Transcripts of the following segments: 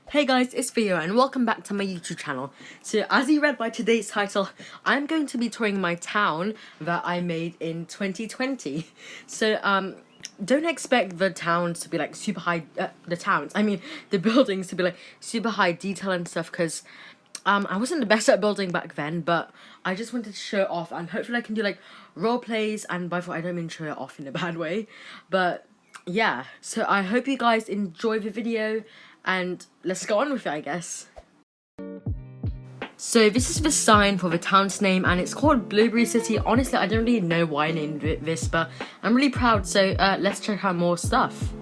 Hey guys, it's Theo and welcome back to my YouTube channel. So as you read by today's title, I'm going to be touring my town that I made in 2020. So don't expect the towns to be like super high, the buildings to be like super high detail and stuff, because I wasn't the best at building back then, but I just wanted to show it off, and hopefully I can do like role plays, and by the way I don't mean show it off in a bad way, but yeah. So I hope you guys enjoy the video, and let's go on with it, I guess. So this is the sign for the town's name, and it's called Blueberry City. Honestly, I don't really know why I named it this, but I'm really proud, so let's check out more stuff.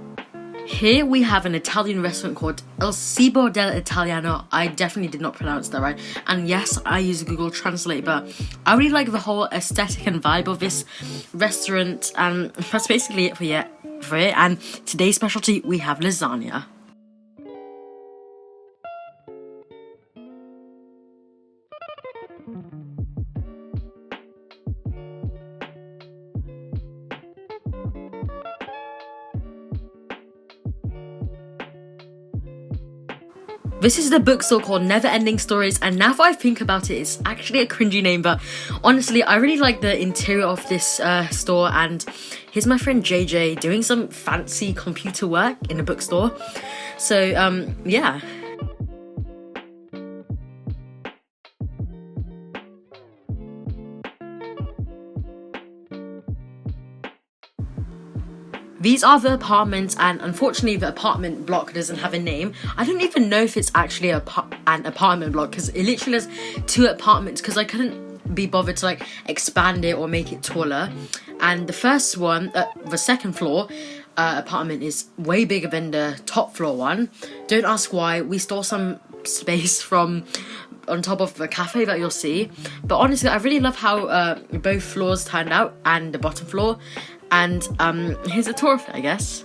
Here we have an Italian restaurant called Il Cibo dell'Italiano. I definitely did not pronounce that right. And yes, I use Google Translate, but I really like the whole aesthetic and vibe of this restaurant, and that's basically it for it. And today's specialty, we have lasagna. This is the bookstore called Never Ending Stories, and now that I think about it, it's actually a cringy name, but honestly, I really like the interior of this store, and here's my friend JJ doing some fancy computer work in a bookstore. So, yeah. These are the apartments, and unfortunately the apartment block doesn't have a name. I don't even know if it's actually an apartment block, because it literally has 2 apartments, because I couldn't be bothered to like expand it or make it taller. And the first one, the second floor apartment, is way bigger than the top floor one. Don't ask why. We stole some space from on top of the cafe that you'll see. But honestly, I really love how both floors turned out, and the bottom floor. And here's a tour of it, I guess.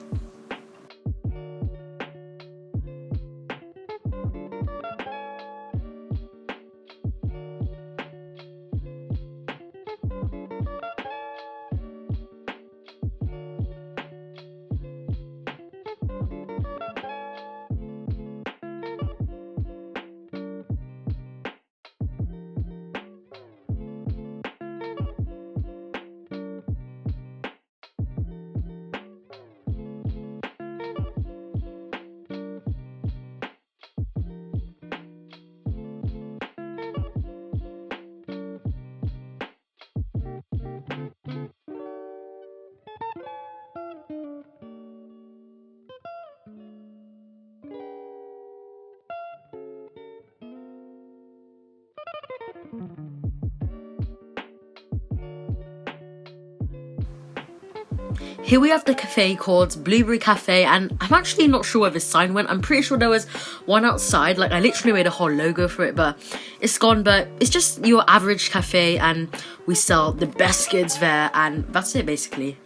Here we have the cafe called Blueberry Cafe, and I'm actually not sure where this sign went. I'm pretty sure there was one outside, like I literally made a whole logo for it, but it's gone. But it's just your average cafe, and we sell the best goods there, and that's it basically.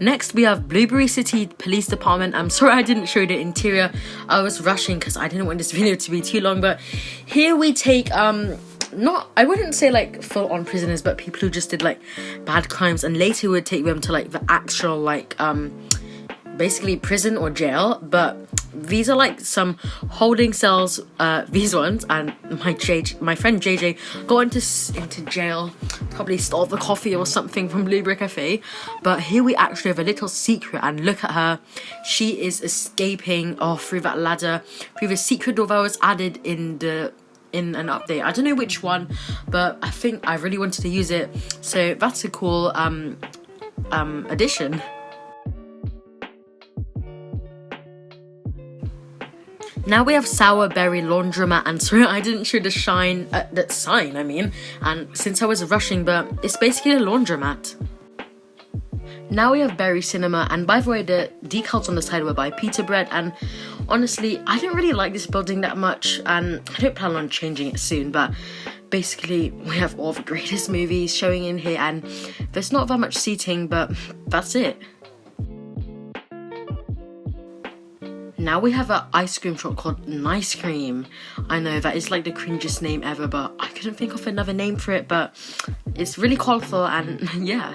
Next we have Blueberry City Police Department. I'm sorry I didn't show the interior, I was rushing because I didn't want this video to be too long, but here we take I wouldn't say like full-on prisoners, but people who just did like bad crimes, and later we would take them to like the actual like basically prison or jail. But these are like some holding cells, these ones, and my friend JJ got into jail, probably stole the coffee or something from Blueberry Cafe. But here we actually have a little secret, and look at her, she is escaping through that ladder, through the secret door that was added in an update. I don't know which one, but I think I really wanted to use it, so that's a cool addition. Now we have Sour Berry Laundromat, and sorry I didn't show the sign, and since I was rushing, but it's basically a laundromat. Now we have Berry Cinema, and by the way, the decals on the side were by Pita Bread, and honestly, I don't really like this building that much, and I don't plan on changing it soon, but basically we have all the greatest movies showing in here, and there's not that much seating, but that's it. Now we have an ice cream shop called Nice Cream. I know that is like the cringiest name ever, but I couldn't think of another name for it, but it's really colourful and yeah.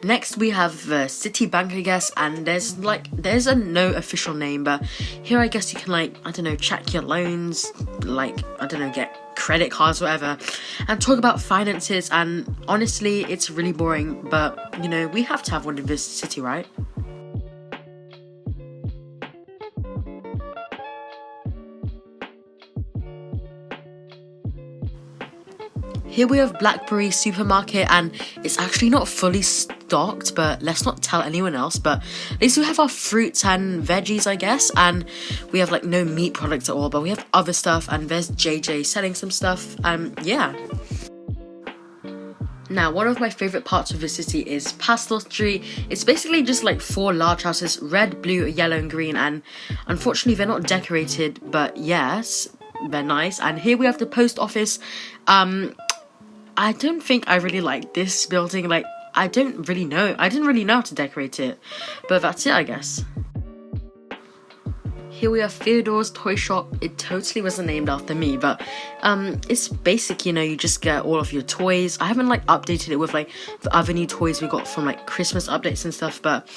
Next we have Citibank, I guess, and there's a no official name, but here I guess you can, like, I don't know, check your loans, like, I don't know, get credit cards, whatever, and talk about finances. And honestly, it's really boring, but you know, we have to have one in this city, right? Here we have Blackberry Supermarket, and it's actually not fully stocked, but let's not tell anyone else. But at least we have our fruits and veggies, I guess, and we have like no meat products at all, but we have other stuff, and there's JJ selling some stuff, yeah. Now, one of my favourite parts of the city is Pastel Tree. It's basically just like 4 large houses, red, blue, yellow and green, and unfortunately they're not decorated, but yes, they're nice. And here we have the post office. I don't think I really like this building. Like, I didn't really know how to decorate it, but that's it, I guess. Here we have Theodore's Toy Shop. It totally wasn't named after me, but it's basic, you know, you just get all of your toys. I haven't like updated it with like the other new toys we got from like Christmas updates and stuff, but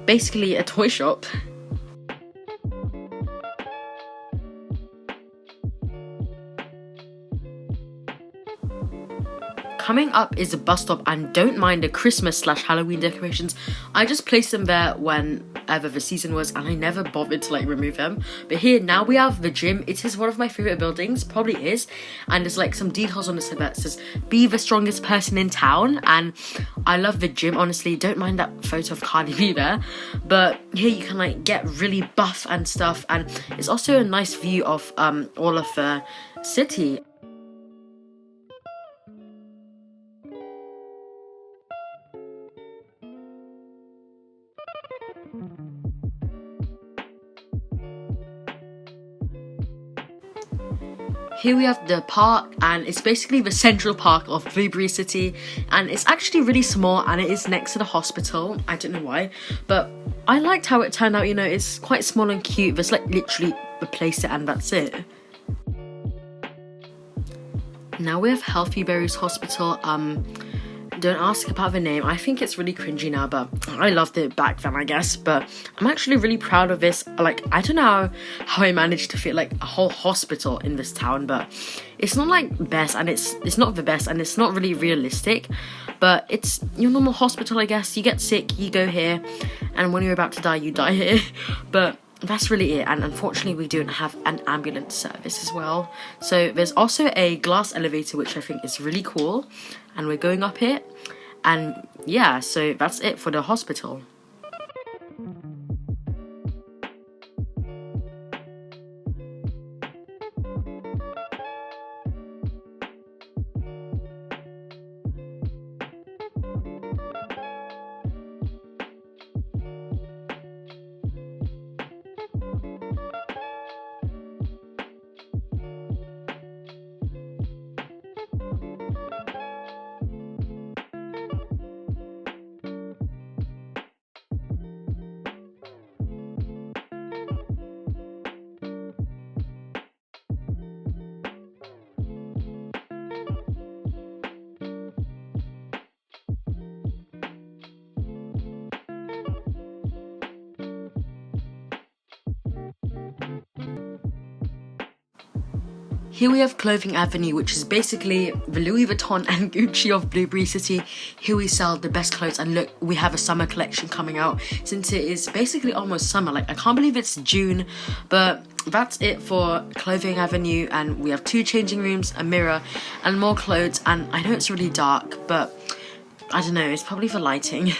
basically a toy shop. Coming up is a bus stop, and don't mind the Christmas/Halloween decorations. I just placed them there whenever the season was, and I never bothered to like remove them. But here now we have the gym. It is one of my favorite buildings, probably is, and there's like some decals on the side that says "Be the strongest person in town." And I love the gym, honestly. Don't mind that photo of Cardi B there. But here you can like get really buff and stuff, and it's also a nice view of all of the city. Here we have the park, and it's basically the central park of Blueberry City, and it's actually really small, and it is next to the hospital. I don't know why, but I liked how it turned out. You know, it's quite small and cute. There's like literally replaced it, and that's it. Now we have Healthy Berries Hospital. Don't ask about the name. I think it's really cringy now, but I loved it back then, I guess. But I'm actually really proud of this. Like, I don't know how I managed to fit like a whole hospital in this town, but it's not like best, and it's not the best, and it's not really realistic, but it's your normal hospital, I guess. You get sick, you go here, and when you're about to die, you die here. But that's really it, and unfortunately we don't have an ambulance service as well. So there's also a glass elevator, which I think is really cool, and we're going up it, and yeah, so that's it for the hospital. Here we have Clothing Avenue, which is basically the Louis Vuitton and Gucci of Blueberry City. Here we sell the best clothes, and look, we have a summer collection coming out since it is basically almost summer. Like, I can't believe it's June, but that's it for Clothing Avenue, and we have 2 changing rooms, a mirror, and more clothes. And I know it's really dark, but I don't know, it's probably for lighting.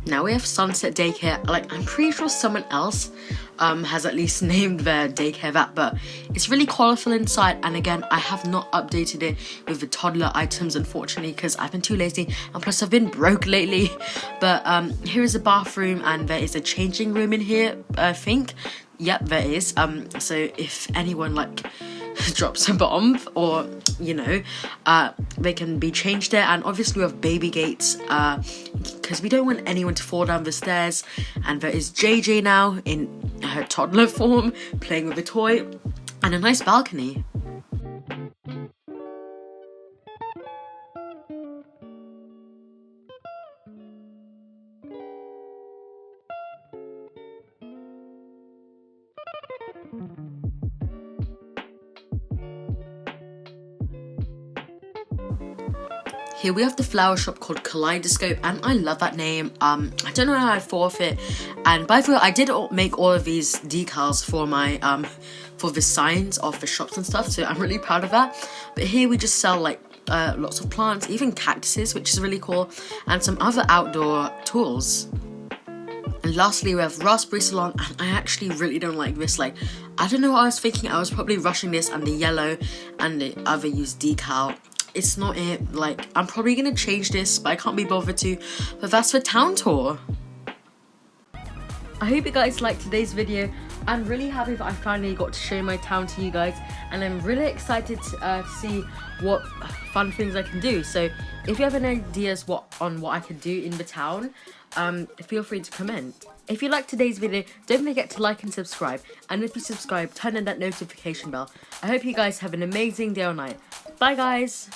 Now we have Sunset Daycare. Like, I'm pretty sure someone else has at least named their daycare that, but it's really colourful inside. And again, I have not updated it with the toddler items, unfortunately, because I've been too lazy, and plus I've been broke lately. But here is a bathroom, and there is a changing room in here, I think. Yep, there is. So if anyone like drops a bomb, or you know, they can be changed there. And obviously we have baby gates, because we don't want anyone to fall down the stairs. And there is JJ now in her toddler form playing with a toy, and a nice balcony. Here we have the flower shop called Kaleidoscope, and I love that name. I don't know how I thought of it. And by the way, I did make all of these decals for my for the signs of the shops and stuff, so I'm really proud of that. But here we just sell like lots of plants, even cactuses, which is really cool, and some other outdoor tools. And lastly, we have Raspberry Salon, and I actually really don't like this. Like, I don't know what I was thinking. I was probably rushing this and the yellow and the other used decal. It's not it. Like, I'm probably gonna change this, but I can't be bothered to. But that's the town tour. I hope you guys liked today's video. I'm really happy that I finally got to show my town to you guys, and I'm really excited to see what fun things I can do. So if you have any ideas on what I could do in the town, feel free to comment. If you liked today's video, don't forget to like and subscribe, and if you subscribe, turn on that notification bell. I hope you guys have an amazing day or night. Bye guys!